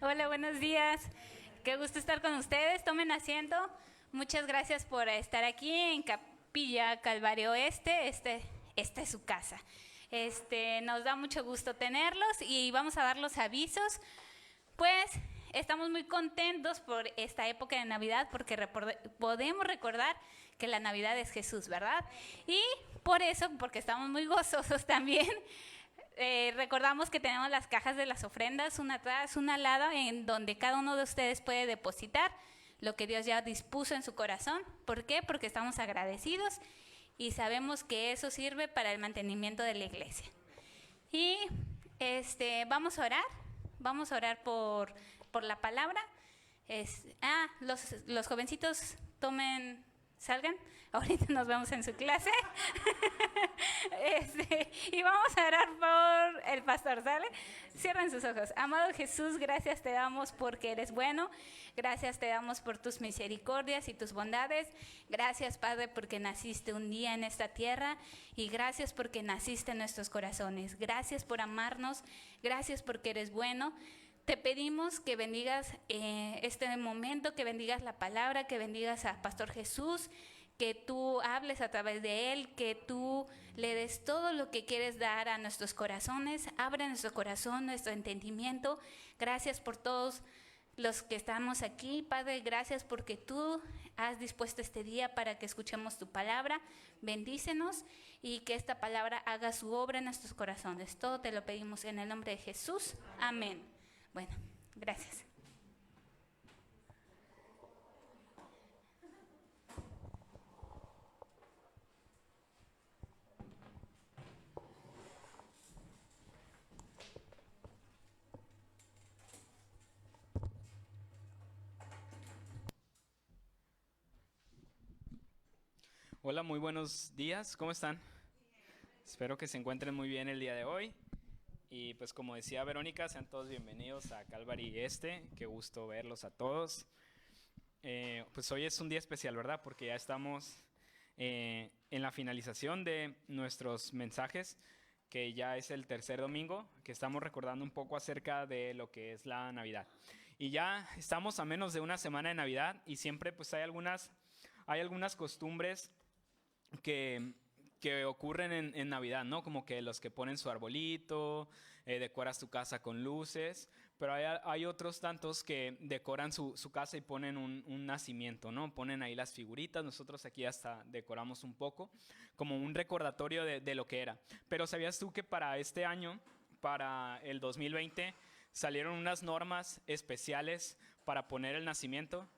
Hola, buenos días. Qué gusto estar con ustedes. Tomen asiento. Muchas gracias por estar aquí en Capilla Calvario Oeste. Esta es su casa. Nos da mucho gusto tenerlos y vamos a dar los avisos. Pues estamos muy contentos por esta época de Navidad porque podemos recordar que la Navidad es Jesús, ¿verdad? Y por eso, porque estamos muy gozosos también, recordamos que tenemos las cajas de las ofrendas, una atrás, una al lado, en donde cada uno de ustedes puede depositar lo que Dios ya dispuso en su corazón. ¿Por qué? Porque estamos agradecidos y sabemos que eso sirve para el mantenimiento de la iglesia. Y vamos a orar por la palabra. Los jovencitos salgan, ahorita nos vemos en su clase. Y vamos a orar por el pastor, ¿sale? Cierren sus ojos. Amado Jesús, gracias te damos porque eres bueno. Gracias te damos por tus misericordias y tus bondades. Gracias, Padre, porque naciste un día en esta tierra. Y gracias porque naciste en nuestros corazones. Gracias por amarnos. Gracias porque eres bueno. Te pedimos que bendigas este momento, que bendigas la palabra, que bendigas a Pastor Jesús, que tú hables a través de él, que tú le des todo lo que quieres dar a nuestros corazones. Abre nuestro corazón, nuestro entendimiento. Gracias por todos los que estamos aquí, Padre. Gracias porque tú has dispuesto este día para que escuchemos tu palabra. Bendícenos y que esta palabra haga su obra en nuestros corazones. Todo te lo pedimos en el nombre de Jesús. Amén. Bueno, gracias. Hola, muy buenos días, ¿cómo están? Espero que se encuentren muy bien el día de hoy. Y pues como decía Verónica, sean todos bienvenidos a Calvary Este. Qué gusto verlos a todos. Pues hoy es un día especial, ¿verdad? Porque ya estamos en la finalización de nuestros mensajes, que ya es el tercer domingo, que estamos recordando un poco acerca de lo que es la Navidad. Y ya estamos a menos de una semana de Navidad y siempre pues hay algunas costumbres que ocurren en Navidad, ¿no? Como que los que ponen su arbolito, decoras tu casa con luces, pero hay otros tantos que decoran su casa y ponen un nacimiento, ¿no? Ponen ahí las figuritas, nosotros aquí hasta decoramos un poco, como un recordatorio de lo que era. Pero ¿sabías tú que para este año, para el 2020, salieron unas normas especiales para poner el nacimiento?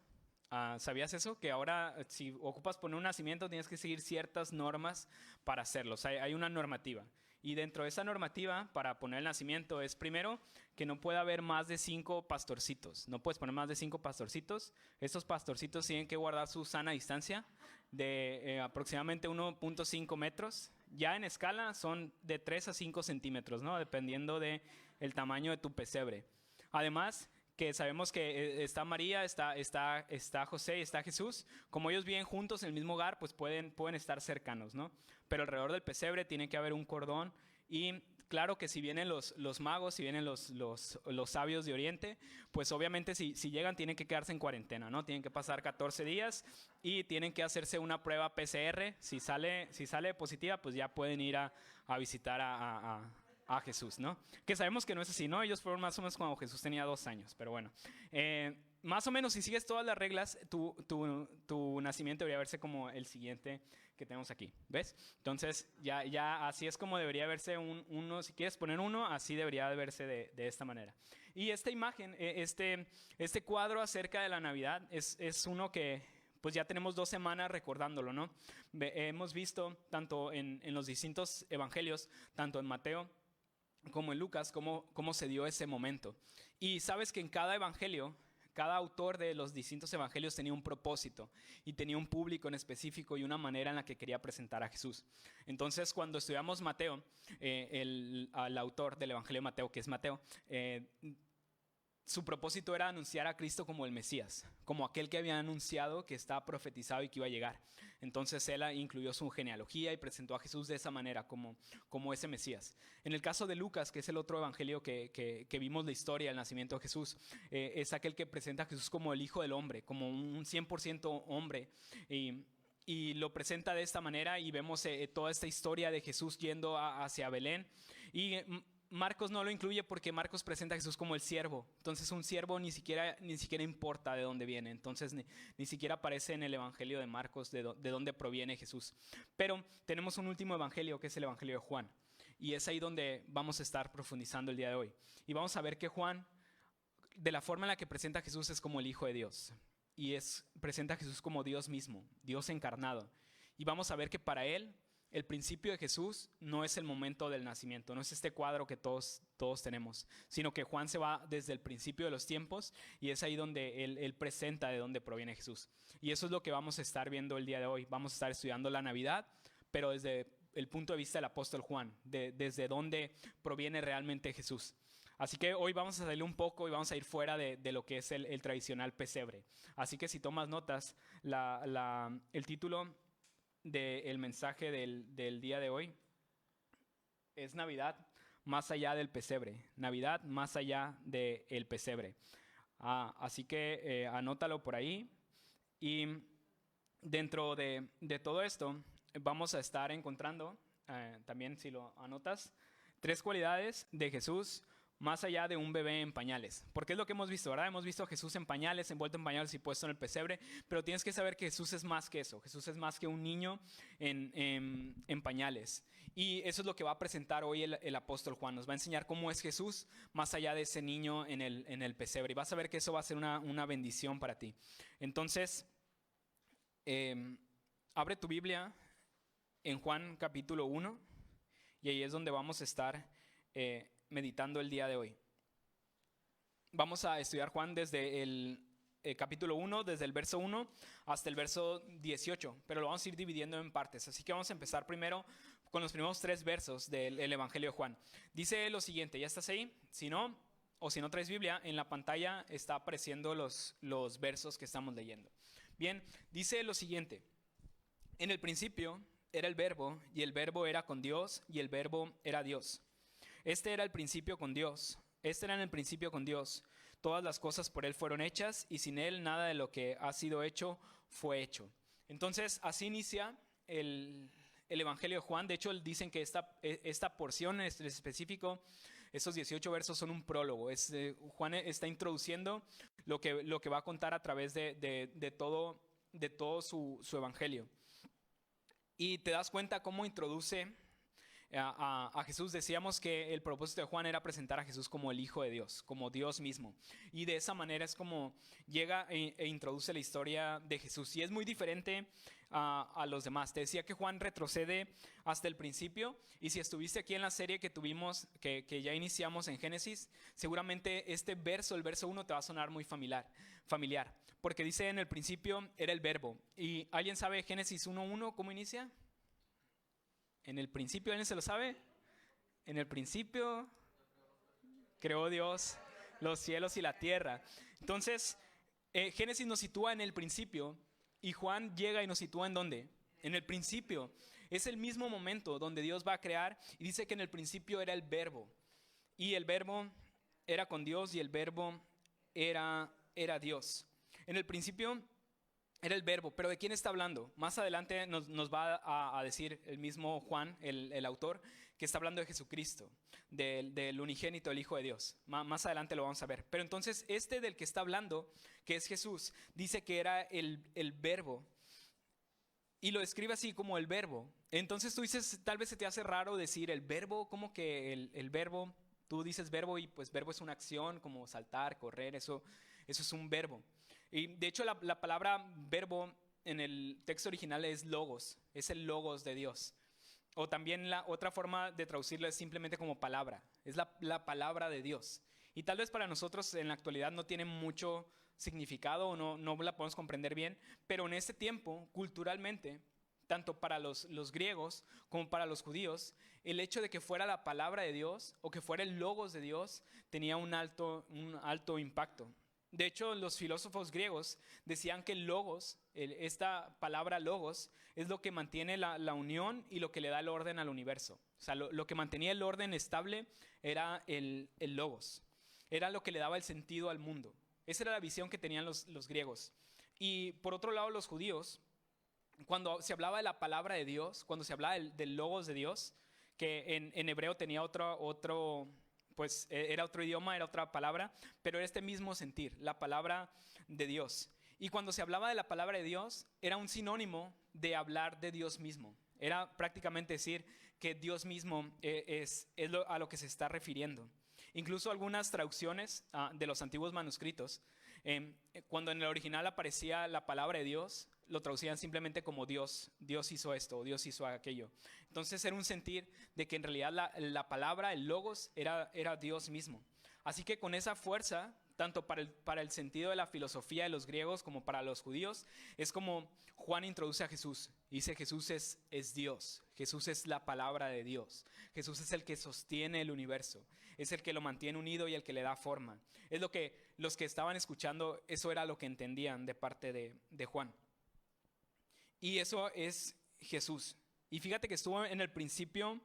¿Sabías eso? Que ahora si ocupas poner un nacimiento tienes que seguir ciertas normas para hacerlo. O sea, hay una normativa. Y dentro de esa normativa para poner el nacimiento es primero que no puede haber más de 5 pastorcitos. No puedes poner más de 5 pastorcitos. Estos pastorcitos tienen que guardar su sana distancia de aproximadamente 1.5 metros. Ya en escala son de 3 a 5 centímetros, ¿no? Dependiendo del tamaño de tu pesebre. Además, que sabemos que está María, está José y está Jesús. Como ellos viven juntos en el mismo hogar, pues pueden estar cercanos, ¿no? Pero alrededor del pesebre tiene que haber un cordón. Y claro que si vienen los magos, si vienen los sabios de Oriente, pues obviamente si llegan tienen que quedarse en cuarentena, ¿no? Tienen que pasar 14 días y tienen que hacerse una prueba PCR. Si sale positiva, pues ya pueden ir a visitar a Jesús, ¿no? Que sabemos que no es así, ¿no? Ellos fueron más o menos cuando Jesús tenía 2 años, pero bueno. Más o menos si sigues todas las reglas, tu nacimiento debería verse como el siguiente que tenemos aquí, ¿ves? Entonces ya así es como debería verse uno, si quieres poner uno, así debería verse de esta manera. Y esta imagen, este cuadro acerca de la Navidad es uno que pues ya tenemos 2 semanas recordándolo, ¿no? Hemos visto tanto en los distintos evangelios, tanto en Mateo como en Lucas, cómo se dio ese momento. Y sabes que en cada evangelio, cada autor de los distintos evangelios tenía un propósito y tenía un público en específico y una manera en la que quería presentar a Jesús. Entonces, cuando estudiamos Mateo, el autor del evangelio de Mateo, que es Mateo, su propósito era anunciar a Cristo como el Mesías, como aquel que había anunciado, que estaba profetizado y que iba a llegar. Entonces él incluyó su genealogía y presentó a Jesús de esa manera, como ese Mesías. En el caso de Lucas, que es el otro evangelio que vimos la historia del nacimiento de Jesús, es aquel que presenta a Jesús como el Hijo del Hombre, como un 100% hombre. Y lo presenta de esta manera y vemos toda esta historia de Jesús yendo hacia Belén. Y Marcos no lo incluye porque Marcos presenta a Jesús como el siervo. Entonces un siervo ni siquiera importa de dónde viene. Entonces ni siquiera aparece en el evangelio de Marcos de dónde proviene Jesús. Pero tenemos un último evangelio que es el evangelio de Juan. Y es ahí donde vamos a estar profundizando el día de hoy. Y vamos a ver que Juan, de la forma en la que presenta a Jesús, es como el Hijo de Dios. Y presenta a Jesús como Dios mismo, Dios encarnado. Y vamos a ver que para él, el principio de Jesús no es el momento del nacimiento, no es este cuadro que todos tenemos, sino que Juan se va desde el principio de los tiempos y es ahí donde él presenta de dónde proviene Jesús. Y eso es lo que vamos a estar viendo el día de hoy. Vamos a estar estudiando la Navidad, pero desde el punto de vista del apóstol Juan, desde dónde proviene realmente Jesús. Así que hoy vamos a salir un poco y vamos a ir fuera de lo que es el tradicional pesebre. Así que si tomas notas, el título del mensaje del día de hoy es Navidad más allá del pesebre. Navidad más allá del pesebre. Así que anótalo por ahí. Y dentro de todo esto vamos a estar encontrando, también si lo anotas, 3 cualidades de Jesús más allá de un bebé en pañales. Porque es lo que hemos visto, ¿verdad? Hemos visto a Jesús en pañales, envuelto en pañales y puesto en el pesebre, pero tienes que saber que Jesús es más que eso. Jesús es más que un niño en pañales. Y eso es lo que va a presentar hoy el apóstol Juan. Nos va a enseñar cómo es Jesús más allá de ese niño en el pesebre. Y vas a ver que eso va a ser una bendición para ti. Entonces, abre tu Biblia en Juan capítulo 1 y ahí es donde vamos a estar meditando el día de hoy. Vamos a estudiar Juan desde el capítulo 1, desde el verso 1 hasta el verso 18, pero lo vamos a ir dividiendo en partes. Así que vamos a empezar primero con los primeros 3 versos del evangelio de Juan. Dice lo siguiente, ¿ya estás ahí? Si no traes Biblia, en la pantalla está apareciendo los versos que estamos leyendo. Bien, dice lo siguiente: en el principio era el verbo, y el verbo era con Dios, y el verbo era Dios. Este era en el principio con Dios. Todas las cosas por él fueron hechas, y sin él nada de lo que ha sido hecho fue hecho. Entonces, así inicia el evangelio de Juan. De hecho, dicen que esta porción en específico, esos 18 versos son un prólogo. Juan está introduciendo lo que va a contar a través de todo su evangelio. Y te das cuenta cómo introduce a Jesús. Decíamos que el propósito de Juan era presentar a Jesús como el Hijo de Dios, como Dios mismo. Y de esa manera es como llega e introduce la historia de Jesús. Y es muy diferente a los demás. Te decía que Juan retrocede hasta el principio. Y si estuviste aquí en la serie que tuvimos, que ya iniciamos en Génesis, seguramente el verso 1 te va a sonar muy familiar. Porque dice: en el principio era el verbo. ¿Y alguien sabe Génesis 1:1 cómo inicia? En el principio, ¿alguien se lo sabe? En el principio creó Dios los cielos y la tierra. Entonces, Génesis nos sitúa en el principio y Juan llega y nos sitúa ¿en dónde? En el principio. Es el mismo momento donde Dios va a crear y dice que en el principio era el verbo. Y el verbo era con Dios y el verbo era Dios. En el principio era el verbo, pero ¿de quién está hablando? Más adelante nos va a decir el mismo Juan, el autor, que está hablando de Jesucristo, del unigénito, el Hijo de Dios. Más adelante lo vamos a ver. Pero entonces del que está hablando, que es Jesús, dice que era el verbo. Y lo describe así como el verbo. Entonces tú dices, tal vez se te hace raro decir el verbo, como que el verbo, tú dices verbo y pues verbo es una acción, como saltar, correr, eso es un verbo. Y de hecho la palabra verbo en el texto original es logos, es el logos de Dios. O también la otra forma de traducirlo es simplemente como palabra, es la palabra de Dios. Y tal vez para nosotros en la actualidad no tiene mucho significado o no la podemos comprender bien, pero en este tiempo, culturalmente, tanto para los griegos como para los judíos, el hecho de que fuera la palabra de Dios o que fuera el logos de Dios tenía un alto impacto. De hecho, los filósofos griegos decían que el logos, esta palabra logos, es lo que mantiene la unión y lo que le da el orden al universo. O sea, lo que mantenía el orden estable era el logos. Era lo que le daba el sentido al mundo. Esa era la visión que tenían los griegos. Y por otro lado, los judíos, cuando se hablaba de la palabra de Dios, cuando se hablaba del logos de Dios, que en hebreo tenía pues era otro idioma, era otra palabra, pero era este mismo sentir, la palabra de Dios. Y cuando se hablaba de la palabra de Dios, era un sinónimo de hablar de Dios mismo. Era prácticamente decir que Dios mismo es a lo que se está refiriendo. Incluso algunas traducciones de los antiguos manuscritos, cuando en el original aparecía la palabra de Dios, lo traducían simplemente como Dios hizo esto o Dios hizo aquello. Entonces era un sentir de que en realidad la palabra, el logos, era Dios mismo. Así que con esa fuerza, tanto para el sentido de la filosofía de los griegos como para los judíos, es como Juan introduce a Jesús. Dice: Jesús es Dios, Jesús es la palabra de Dios, Jesús es el que sostiene el universo, es el que lo mantiene unido y el que le da forma. Es lo que los que estaban escuchando, eso era lo que entendían de parte de Juan. Y eso es Jesús. Y fíjate que estuvo en el principio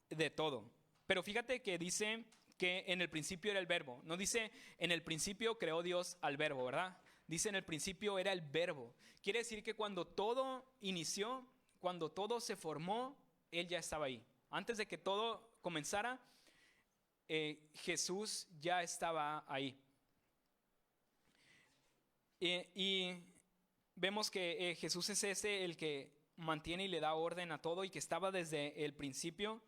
de todo. Pero fíjate que dice que en el principio era el verbo. No dice en el principio creó Dios al verbo, ¿verdad? Dice en el principio era el verbo. Quiere decir que cuando todo inició, cuando todo se formó, Él ya estaba ahí. Antes de que todo comenzara, Jesús ya estaba ahí. Y vemos que Jesús es ese el que mantiene y le da orden a todo y que estaba desde el principio.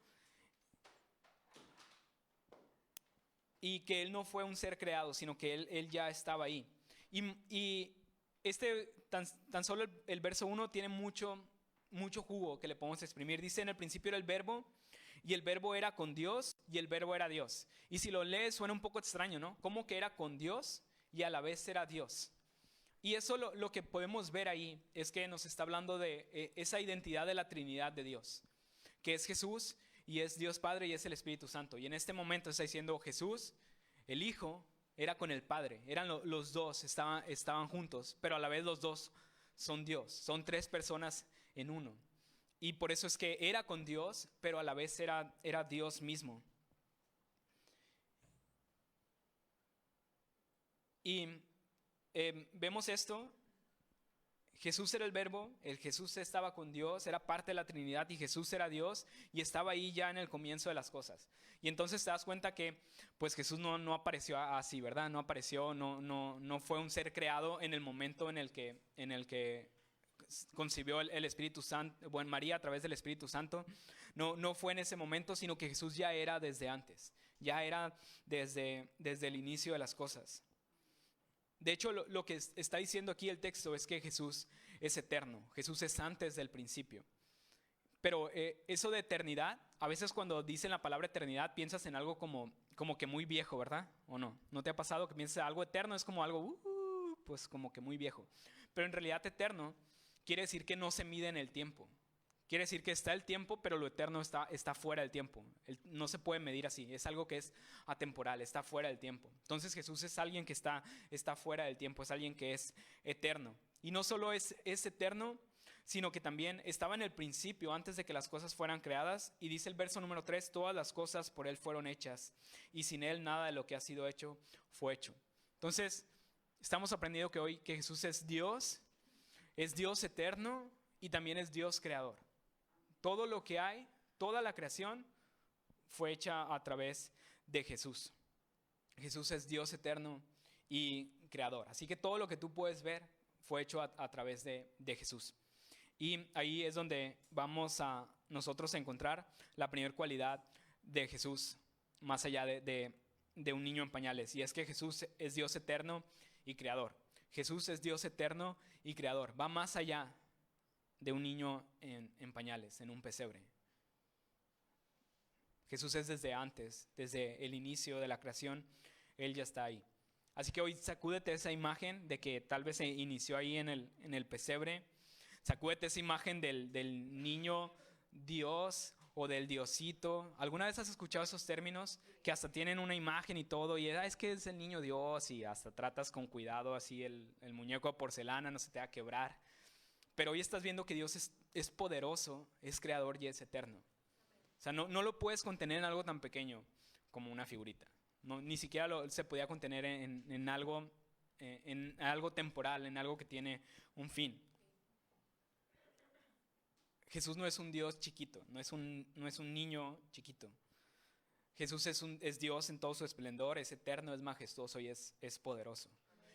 Y que Él no fue un ser creado, sino que Él ya estaba ahí. Y tan solo el verso 1 tiene mucho jugo que le podemos exprimir. Dice: en el principio era el verbo, y el verbo era con Dios, y el verbo era Dios. Y si lo lees suena un poco extraño, ¿no? ¿Cómo que era con Dios y a la vez era Dios? Y eso lo que podemos ver ahí es que nos está hablando de esa identidad de la Trinidad de Dios, que es Jesús y es Dios Padre y es el Espíritu Santo. Y en este momento está diciendo Jesús, el Hijo, era con el Padre. Eran los dos, estaban juntos, pero a la vez los dos son Dios. Son tres personas en uno. Y por eso es que era con Dios, pero a la vez era Dios mismo. Y vemos esto. Jesús era el verbo, Jesús estaba con Dios, era parte de la Trinidad y Jesús era Dios y estaba ahí ya en el comienzo de las cosas. Y entonces te das cuenta que pues Jesús no apareció así, ¿verdad? No apareció, no fue un ser creado en el momento en el que concibió el Espíritu Santo, bueno, María a través del Espíritu Santo. No fue en ese momento, sino que Jesús ya era desde antes, ya era desde el inicio de las cosas. De hecho, lo que está diciendo aquí el texto es que Jesús es eterno. Jesús es antes del principio. Pero eso de eternidad, a veces cuando dicen la palabra eternidad, piensas en algo como que muy viejo, ¿verdad? ¿O no? ¿No te ha pasado que piensas algo eterno? Es como algo, pues como que muy viejo. Pero en realidad eterno quiere decir que no se mide en el tiempo. Quiere decir que está el tiempo, pero lo eterno está fuera del tiempo. No se puede medir así. Es algo que es atemporal, está fuera del tiempo. Entonces Jesús es alguien que está fuera del tiempo, es alguien que es eterno. Y no solo es eterno, sino que también estaba en el principio, antes de que las cosas fueran creadas. Y dice el verso número 3, todas las cosas por Él fueron hechas, y sin Él nada de lo que ha sido hecho fue hecho. Entonces, estamos aprendiendo que hoy que Jesús es Dios eterno y también es Dios creador. Todo lo que hay, toda la creación fue hecha a través de Jesús. Jesús es Dios eterno y creador. Así que todo lo que tú puedes ver fue hecho a través de Jesús. Y ahí es donde vamos a nosotros a encontrar la primera cualidad de Jesús, más allá de un niño en pañales. Y es que Jesús es Dios eterno y creador. Jesús es Dios eterno y creador. Va más allá de un niño en pañales, en un pesebre. Jesús es desde antes, desde el inicio de la creación, Él ya está ahí. Así que hoy sacúdete esa imagen de que tal vez se inició ahí en el pesebre. Sacúdete esa imagen del niño Dios o del Diosito. ¿Alguna vez has escuchado esos términos? Que hasta tienen una imagen y todo, y es que es el niño Dios, y hasta tratas con cuidado así el muñeco de porcelana, no se te va a quebrar. Pero hoy estás viendo que Dios es poderoso, es creador y es eterno. O sea, no lo puedes contener en algo tan pequeño como una figurita. No, ni siquiera se podía contener en algo temporal, en algo que tiene un fin. Jesús no es un Dios chiquito, no es un niño chiquito. Jesús es Dios en todo su esplendor, es eterno, es majestuoso y es poderoso.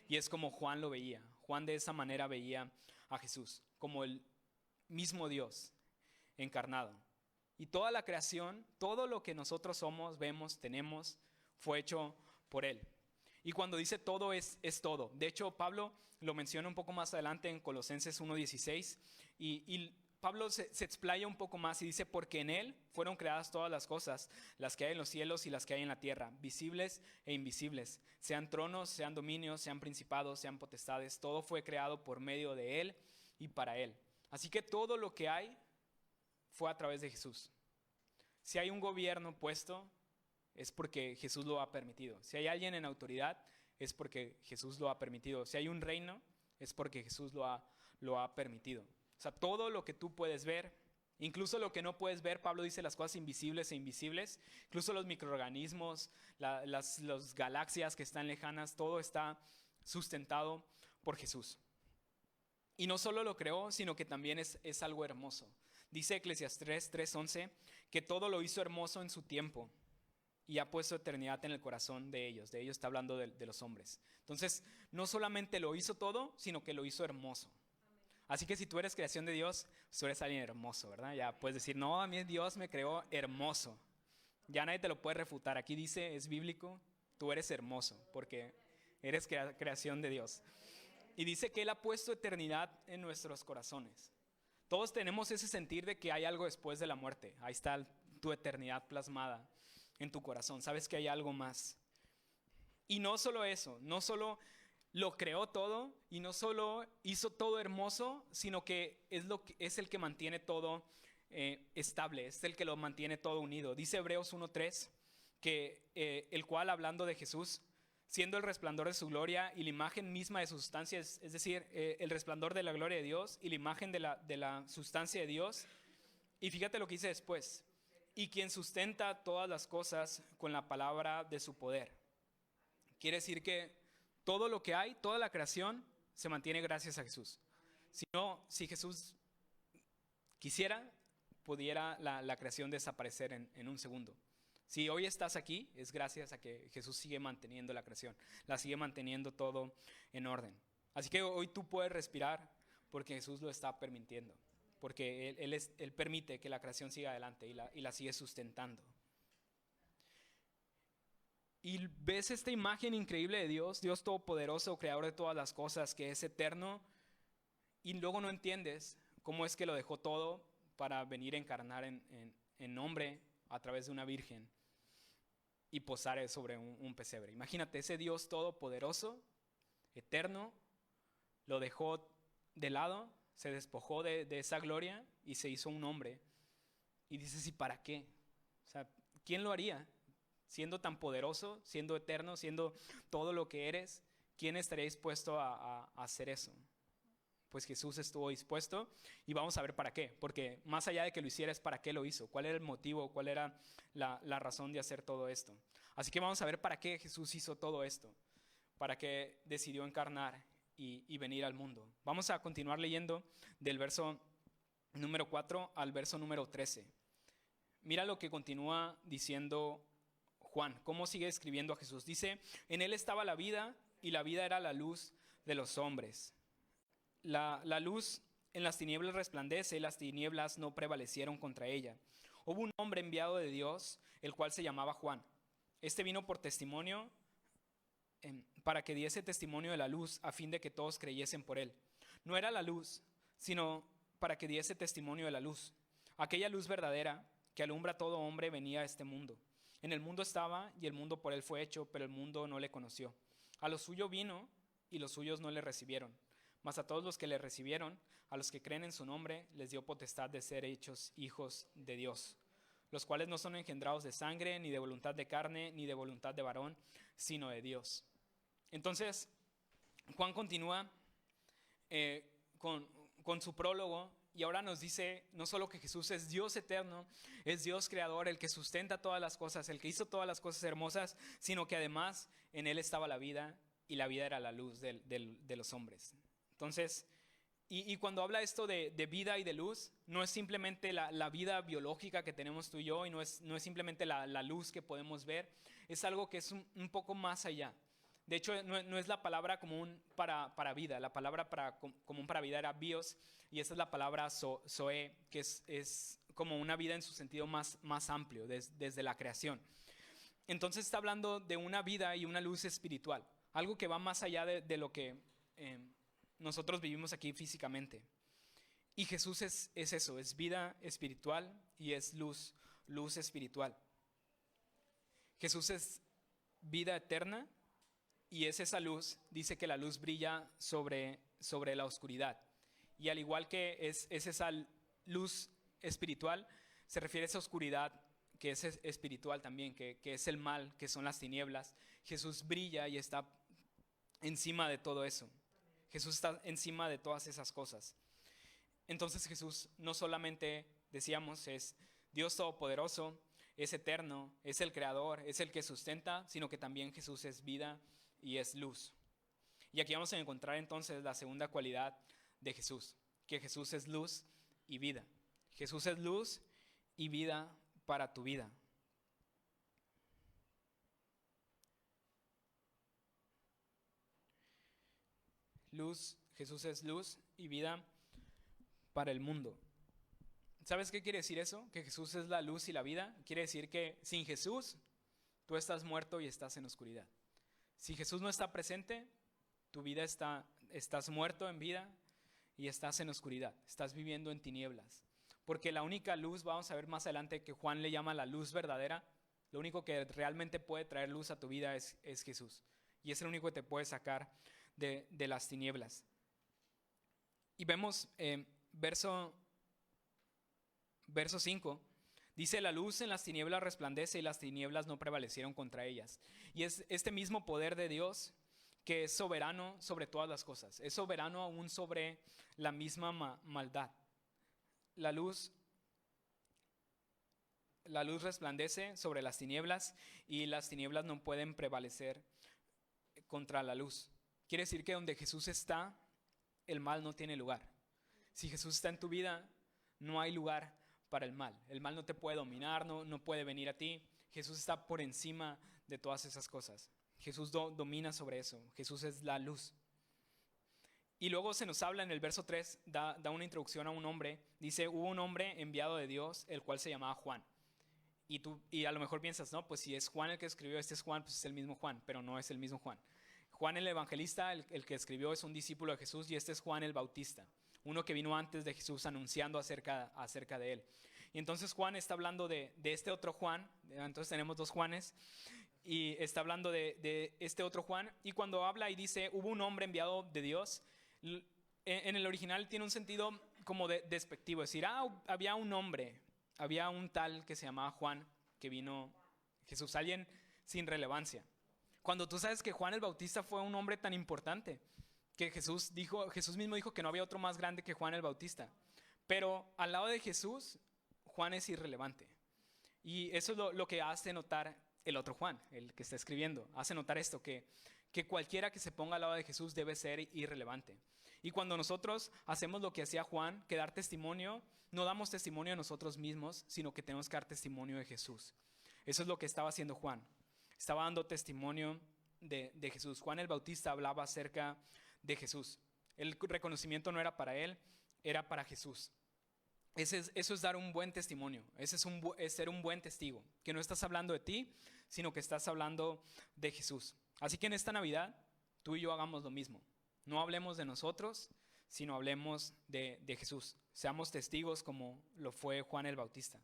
Y es como Juan lo veía. Juan de esa manera veía a Jesús, como el mismo Dios encarnado. Y toda la creación, todo lo que nosotros somos, vemos, tenemos, fue hecho por Él. Y cuando dice todo, es todo. De hecho, Pablo lo menciona un poco más adelante en Colosenses 1:16. Y Pablo se explaya un poco más y dice, porque en Él fueron creadas todas las cosas, las que hay en los cielos y las que hay en la tierra, visibles e invisibles, sean tronos, sean dominios, sean principados, sean potestades, todo fue creado por medio de Él y para Él. Así que todo lo que hay fue a través de Jesús. Si hay un gobierno puesto, es porque Jesús lo ha permitido. Si hay alguien en autoridad, es porque Jesús lo ha permitido. Si hay un reino, es porque Jesús lo ha permitido. O sea, todo lo que tú puedes ver, incluso lo que no puedes ver, Pablo dice las cosas invisibles e invisibles, incluso los microorganismos, las galaxias que están lejanas, todo está sustentado por Jesús. Y no solo lo creó, sino que también es algo hermoso. Dice Eclesiastés 3:11 que todo lo hizo hermoso en su tiempo y ha puesto eternidad en el corazón de ellos. De ellos está hablando de los hombres. Entonces, no solamente lo hizo todo, sino que lo hizo hermoso. Así que si tú eres creación de Dios, tú eres alguien hermoso, ¿verdad? Ya puedes decir, no, a mí Dios me creó hermoso. Ya nadie te lo puede refutar. Aquí dice, es bíblico, tú eres hermoso, porque eres creación de Dios. Y dice que Él ha puesto eternidad en nuestros corazones. Todos tenemos ese sentir de que hay algo después de la muerte. Ahí está tu eternidad plasmada en tu corazón. Sabes que hay algo más. Y no solo eso, no solo lo creó todo y no solo hizo todo hermoso, sino que es el que mantiene todo estable, es el que lo mantiene todo unido. Dice Hebreos 1:3 que el cual, hablando de Jesús, siendo el resplandor de su gloria y la imagen misma de su sustancia, es decir, el resplandor de la gloria de Dios y la imagen de la sustancia de Dios. Y fíjate lo que dice después, y quien sustenta todas las cosas con la palabra de su poder. Quiere decir que todo lo que hay, toda la creación, se mantiene gracias a Jesús. Si Jesús quisiera, pudiera la creación desaparecer en un segundo. Si hoy estás aquí, es gracias a que Jesús sigue manteniendo la creación, la sigue manteniendo todo en orden. Así que hoy tú puedes respirar porque Jesús lo está permitiendo, porque Él permite que la creación siga adelante y la sigue sustentando. Y ves esta imagen increíble de Dios todopoderoso, creador de todas las cosas, que es eterno, y luego no entiendes cómo es que lo dejó todo para venir a encarnar en hombre a través de una virgen y posar sobre un pesebre. Imagínate, ese Dios todopoderoso, eterno, lo dejó de lado, se despojó de esa gloria y se hizo un hombre. Y dices, ¿y para qué? O sea, ¿quién lo haría? Siendo tan poderoso, siendo eterno, siendo todo lo que eres, ¿quién estaría dispuesto a hacer eso? Pues Jesús estuvo dispuesto y vamos a ver para qué. Porque más allá de que lo hiciera es para qué lo hizo, cuál era el motivo, cuál era la razón de hacer todo esto. Así que vamos a ver para qué Jesús hizo todo esto, para qué decidió encarnar y venir al mundo. Vamos a continuar leyendo del verso número 4 al verso número 13. Mira lo que continúa diciendo Juan, cómo sigue escribiendo a Jesús. Dice, en Él estaba la vida y la vida era la luz de los hombres. La luz en las tinieblas resplandece y las tinieblas no prevalecieron contra ella. Hubo un hombre enviado de Dios, el cual se llamaba Juan. Este vino por testimonio, para que diese testimonio de la luz, a fin de que todos creyesen por él. No era la luz, sino para que diese testimonio de la luz. Aquella luz verdadera que alumbra a todo hombre venía a este mundo. En el mundo estaba y el mundo por él fue hecho, pero el mundo no le conoció. A lo suyo vino y los suyos no le recibieron. Mas a todos los que le recibieron, a los que creen en su nombre, les dio potestad de ser hechos hijos de Dios, los cuales no son engendrados de sangre, ni de voluntad de carne, ni de voluntad de varón, sino de Dios. Entonces, Juan continúa con su prólogo y ahora nos dice no solo que Jesús es Dios eterno, es Dios creador, el que sustenta todas las cosas, el que hizo todas las cosas hermosas, sino que además en Él estaba la vida y la vida era la luz de los hombres. Entonces, y cuando habla esto de vida y de luz, no es simplemente la vida biológica que tenemos tú y yo, y no es simplemente la luz que podemos ver, es algo que es un poco más allá. De hecho, no es la palabra común para vida, la palabra común para vida era bios, y esa es la palabra zoe, que es como una vida en su sentido más amplio, desde la creación. Entonces está hablando de una vida y una luz espiritual, algo que va más allá de lo que nosotros vivimos aquí físicamente. Y Jesús es eso, es vida espiritual y es luz espiritual. Jesús es vida eterna y es esa luz, dice que la luz brilla sobre la oscuridad. Y al igual que es esa luz espiritual, se refiere a esa oscuridad que es espiritual también, que es el mal, que son las tinieblas. Jesús brilla y está encima de todo eso. Jesús está encima de todas esas cosas. Entonces Jesús no solamente, decíamos, es Dios todopoderoso, es eterno, es el creador, es el que sustenta, sino que también Jesús es vida y es luz. Y aquí vamos a encontrar entonces la segunda cualidad de Jesús, que Jesús es luz y vida. Jesús es luz y vida para tu vida. Jesús es luz y vida para el mundo. ¿Sabes qué quiere decir eso? Que Jesús es la luz y la vida. Quiere decir que sin Jesús tú estás muerto y estás en oscuridad. Si Jesús no está presente, tu vida estás muerto en vida y estás en oscuridad, estás viviendo en tinieblas. Porque la única luz, vamos a ver más adelante que Juan le llama la luz verdadera, lo único que realmente puede traer luz a tu vida es Jesús. Y es el único que te puede sacar de las tinieblas. Y vemos verso 5, dice: la luz en las tinieblas resplandece y las tinieblas no prevalecieron contra ellas. Y es este mismo poder de Dios que es soberano sobre todas las cosas, es soberano aún sobre la misma maldad. La luz resplandece sobre las tinieblas y las tinieblas no pueden prevalecer contra la luz. Quiere decir que donde Jesús está, el mal no tiene lugar. Si Jesús está en tu vida, no hay lugar para el mal. El mal no te puede dominar, no puede venir a ti. Jesús está por encima de todas esas cosas. Jesús domina sobre eso. Jesús es la luz. Y luego se nos habla en el verso 3, da una introducción a un hombre. Dice: hubo un hombre enviado de Dios, el cual se llamaba Juan. Y a lo mejor piensas, no, pues si es Juan el que escribió, este es Juan, pues es el mismo Juan, pero no es el mismo Juan. Juan el evangelista, el que escribió, es un discípulo de Jesús, y este es Juan el Bautista, uno que vino antes de Jesús anunciando acerca de él. Y entonces Juan está hablando de este otro Juan. Entonces tenemos dos Juanes, y está hablando de este otro Juan. Y cuando habla y dice hubo un hombre enviado de Dios, en el original tiene un sentido como despectivo, es decir, había un hombre, había un tal que se llamaba Juan que vino Jesús, alguien sin relevancia. Cuando tú sabes que Juan el Bautista fue un hombre tan importante, que Jesús mismo dijo que no había otro más grande que Juan el Bautista. Pero al lado de Jesús, Juan es irrelevante. Y eso es lo que hace notar el otro Juan, el que está escribiendo. Hace notar esto, que cualquiera que se ponga al lado de Jesús debe ser irrelevante. Y cuando nosotros hacemos lo que hacía Juan, que dar testimonio, no damos testimonio de nosotros mismos, sino que tenemos que dar testimonio de Jesús. Eso es lo que estaba haciendo Juan. Estaba dando testimonio de Jesús. Juan el Bautista hablaba acerca de Jesús. El reconocimiento no era para él, era para Jesús. Eso es dar un buen testimonio. Es ser un buen testigo. Que no estás hablando de ti, sino que estás hablando de Jesús. Así que en esta Navidad, tú y yo hagamos lo mismo. No hablemos de nosotros, sino hablemos de Jesús. Seamos testigos como lo fue Juan el Bautista.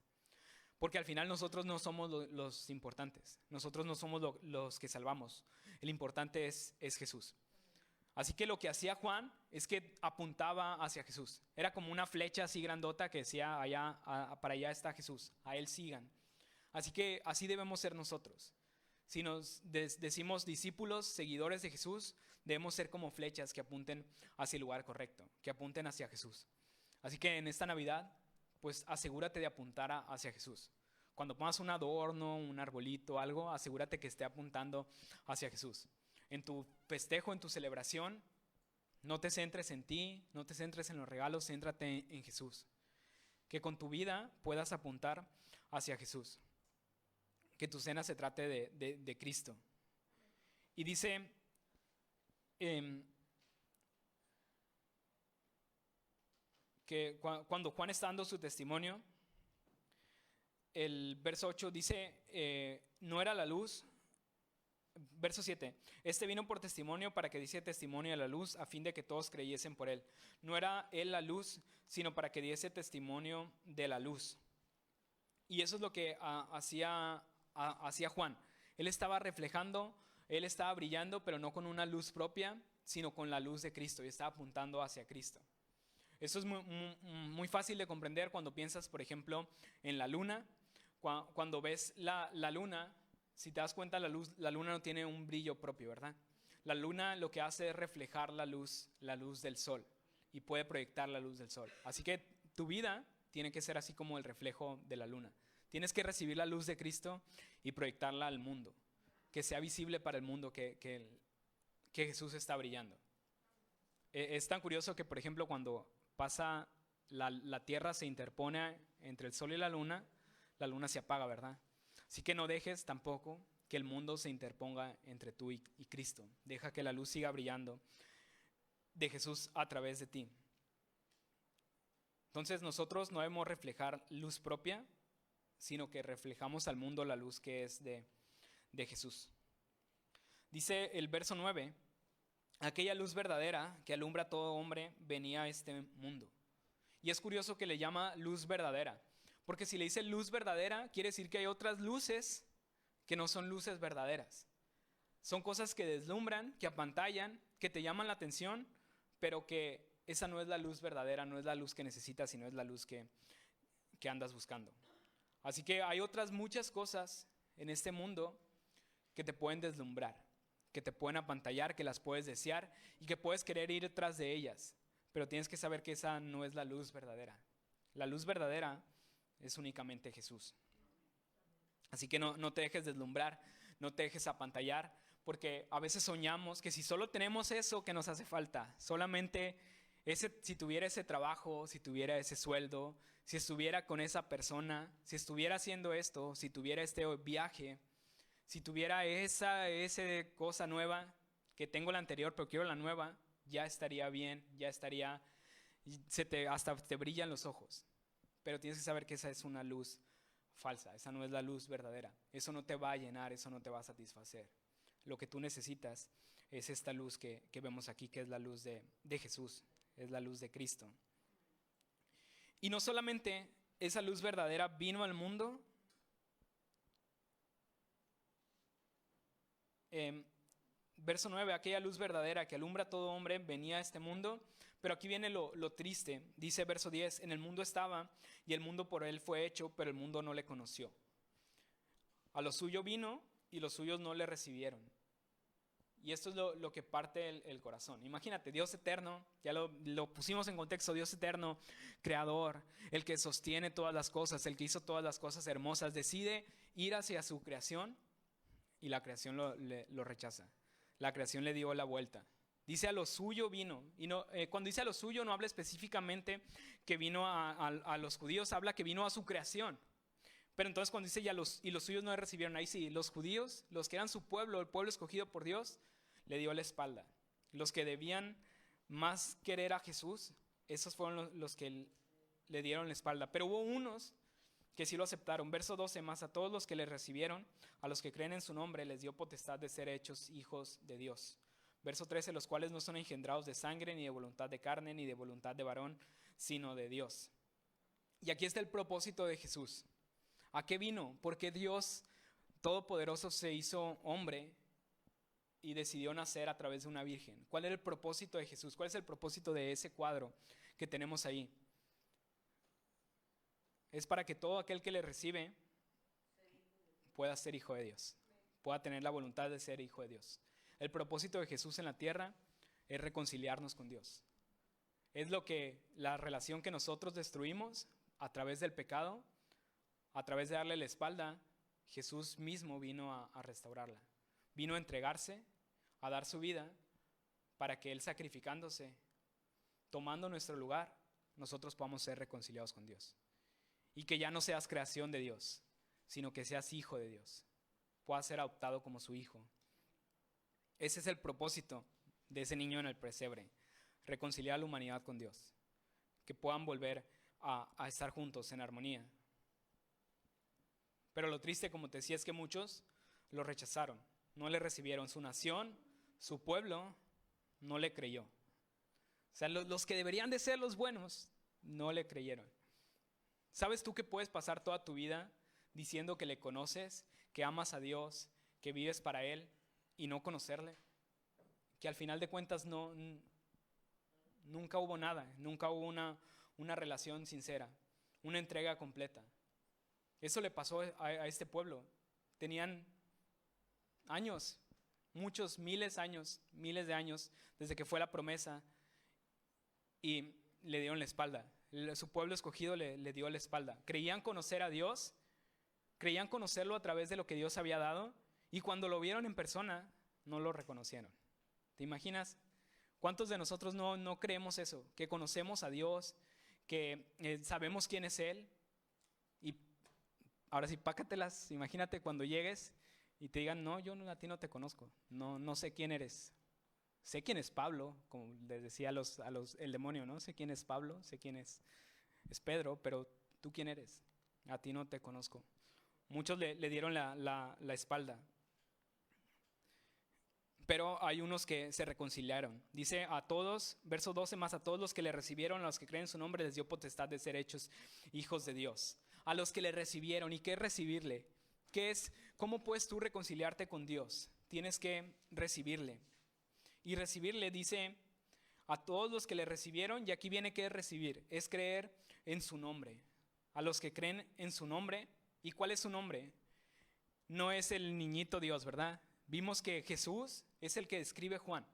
Porque al final nosotros no somos los importantes. Nosotros no somos los que salvamos. El importante es Jesús. Así que lo que hacía Juan es que apuntaba hacia Jesús. Era como una flecha así grandota que decía, para allá está Jesús, a Él sigan. Así que así debemos ser nosotros. Si nos decimos discípulos, seguidores de Jesús, debemos ser como flechas que apunten hacia el lugar correcto, que apunten hacia Jesús. Así que en esta Navidad, pues asegúrate de apuntar hacia Jesús. Cuando pongas un adorno, un arbolito, algo, asegúrate que esté apuntando hacia Jesús. En tu festejo, en tu celebración, no te centres en ti, no te centres en los regalos, céntrate en Jesús. Que con tu vida puedas apuntar hacia Jesús. Que tu cena se trate de Cristo. Y dice, que cuando Juan está dando su testimonio, el verso 8 dice, no era la luz. Verso 7, este vino por testimonio para que diese testimonio a la luz a fin de que todos creyesen por él. No era él la luz, sino para que diese testimonio de la luz. Y eso es lo que hacía Juan. Él estaba reflejando, él estaba brillando, pero no con una luz propia, sino con la luz de Cristo, y estaba apuntando hacia Cristo. Eso es muy fácil de comprender cuando piensas, por ejemplo, en la luna. Cuando ves la luna, si te das cuenta, la luna no tiene un brillo propio, ¿verdad? La luna lo que hace es reflejar la luz del sol, y puede proyectar la luz del sol. Así que tu vida tiene que ser así como el reflejo de la luna. Tienes que recibir la luz de Cristo y proyectarla al mundo, que sea visible para el mundo que Jesús está brillando. Es tan curioso que, por ejemplo, cuando pasa la tierra se interpone entre el sol y la luna se apaga, ¿verdad? Así que no dejes tampoco que el mundo se interponga entre tú y Cristo. Deja que la luz siga brillando de Jesús a través de ti. Entonces nosotros no debemos reflejar luz propia, sino que reflejamos al mundo la luz que es de Jesús. Dice el verso 9, aquella luz verdadera que alumbra a todo hombre venía a este mundo. Y es curioso que le llama luz verdadera, porque si le dice luz verdadera, quiere decir que hay otras luces que no son luces verdaderas. Son cosas que deslumbran, que apantallan, que te llaman la atención, pero que esa no es la luz verdadera, no es la luz que necesitas, sino es la luz que andas buscando. Así que hay otras muchas cosas en este mundo que te pueden deslumbrar, que te pueden apantallar, que las puedes desear y que puedes querer ir tras de ellas, pero tienes que saber que esa no es la luz verdadera. La luz verdadera es únicamente Jesús. Así que no te dejes deslumbrar, no te dejes apantallar, porque a veces soñamos que si solo tenemos eso que nos hace falta, solamente si tuviera ese trabajo, si tuviera ese sueldo, si estuviera con esa persona, si estuviera haciendo esto, si tuviera este viaje, si tuviera esa cosa nueva, que tengo la anterior pero quiero la nueva, ya estaría bien, ya estaría, hasta te brillan los ojos. Pero tienes que saber que esa es una luz falsa, esa no es la luz verdadera. Eso no te va a llenar, eso no te va a satisfacer. Lo que tú necesitas es esta luz que vemos aquí, que es la luz de Jesús, es la luz de Cristo. Y no solamente esa luz verdadera vino al mundo, verso 9, aquella luz verdadera que alumbra a todo hombre venía a este mundo. Pero aquí viene lo triste, dice verso 10, en el mundo estaba y el mundo por él fue hecho, pero el mundo no le conoció. A lo suyo vino y los suyos no le recibieron. Y esto es lo que parte el corazón. Imagínate, Dios eterno, ya lo pusimos en contexto, Dios eterno, creador, el que sostiene todas las cosas, el que hizo todas las cosas hermosas, decide ir hacia su creación y la creación lo rechaza. La creación le dio la vuelta. Dice a lo suyo vino. Y no, cuando dice a lo suyo no habla específicamente que vino a los judíos, habla que vino a su creación. Pero entonces cuando dice y los suyos no le recibieron, ahí sí, los judíos, los que eran su pueblo, el pueblo escogido por Dios, le dio la espalda. Los que debían más querer a Jesús, esos fueron los que le dieron la espalda. Pero hubo unos que sí lo aceptaron. Verso 12, más a todos los que le recibieron, a los que creen en su nombre, les dio potestad de ser hechos hijos de Dios. Verso 13, los cuales no son engendrados de sangre, ni de voluntad de carne, ni de voluntad de varón, sino de Dios. Y aquí está el propósito de Jesús. ¿A qué vino? Porque Dios Todopoderoso se hizo hombre y decidió nacer a través de una virgen. ¿Cuál era el propósito de Jesús? ¿Cuál es el propósito de ese cuadro que tenemos ahí? Es para que todo aquel que le recibe pueda ser hijo de Dios, pueda tener la voluntad de ser hijo de Dios. El propósito de Jesús en la tierra es reconciliarnos con Dios. Es la relación que nosotros destruimos a través del pecado, a través de darle la espalda. Jesús mismo vino a restaurarla. Vino a entregarse, a dar su vida, para que Él, sacrificándose, tomando nuestro lugar, nosotros podamos ser reconciliados con Dios. Y que ya no seas creación de Dios, sino que seas hijo de Dios. Puedas ser adoptado como su hijo. Ese es el propósito de ese niño en el pesebre. Reconciliar a la humanidad con Dios. Que puedan volver a estar juntos en armonía. Pero lo triste, como te decía, es que muchos lo rechazaron. No le recibieron. Su nación, su pueblo, no le creyó. O sea, los que deberían de ser los buenos, no le creyeron. ¿Sabes tú que puedes pasar toda tu vida diciendo que le conoces, que amas a Dios, que vives para Él y no conocerle? Que al final de cuentas nunca hubo nada, nunca hubo una relación sincera, una entrega completa. Eso le pasó a este pueblo. Tenían años, muchos, miles de años, desde que fue la promesa, y le dieron la espalda. Su pueblo escogido le dio la espalda. Creían conocer a Dios, creían conocerlo a través de lo que Dios había dado, y cuando lo vieron en persona, no lo reconocieron. ¿Te imaginas? ¿Cuántos de nosotros no creemos eso? Que conocemos a Dios, que sabemos quién es Él. Y ahora sí, pácatelas. Imagínate cuando llegues y te digan, no, yo a ti no te conozco. No sé quién eres. Sé quién es Pablo, como les decía el demonio, ¿no? Sé quién es Pablo, sé quién es Pedro, pero ¿tú quién eres? A ti no te conozco. Muchos le dieron la espalda. Pero hay unos que se reconciliaron. Dice a todos, verso 12, más a todos los que le recibieron, a los que creen en su nombre, les dio potestad de ser hechos hijos de Dios. A los que le recibieron. ¿Y qué es recibirle? ¿Qué es? ¿Cómo puedes tú reconciliarte con Dios? Tienes que recibirle. Y recibirle dice a todos los que le recibieron, y aquí viene qué es recibir, es creer en su nombre. A los que creen en su nombre. ¿Y cuál es su nombre? No es el niñito Dios, ¿verdad? Vimos que Jesús es el que describe Juan.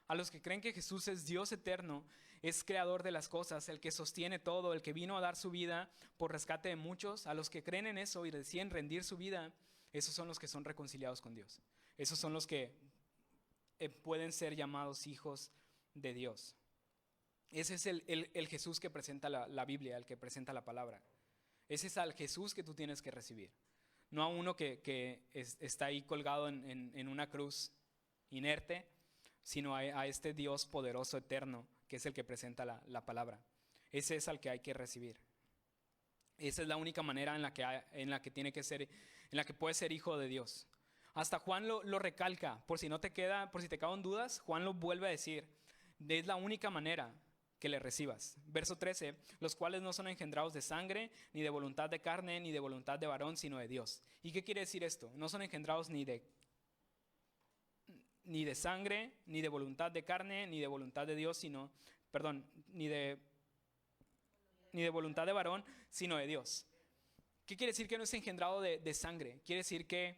A los que creen que Jesús es Dios eterno, es creador de las cosas, el que sostiene todo, el que vino a dar su vida por rescate de muchos, a los que creen en eso y deciden rendir su vida, esos son los que son reconciliados con Dios. Esos son los que pueden ser llamados hijos de Dios. Ese es el Jesús que presenta la Biblia, el que presenta la palabra. Ese es al Jesús que tú tienes que recibir. No a uno que está ahí colgado en una cruz inerte, sino a este Dios poderoso, eterno, que es el que presenta la palabra. Ese es al que hay que recibir. Esa es la única manera en la que tiene que ser, en la que puede ser hijo de Dios. Hasta Juan lo recalca, por si te quedan dudas, Juan lo vuelve a decir. Es la única manera que le recibas. Verso 13, los cuales no son engendrados de sangre, ni de voluntad de carne, ni de voluntad de varón, sino de Dios. ¿Y qué quiere decir esto? No son engendrados ni de sangre, ni de voluntad de carne, ni de voluntad de Dios, ni de voluntad de varón, sino de Dios. ¿Qué quiere decir que no es engendrado de sangre? Quiere decir que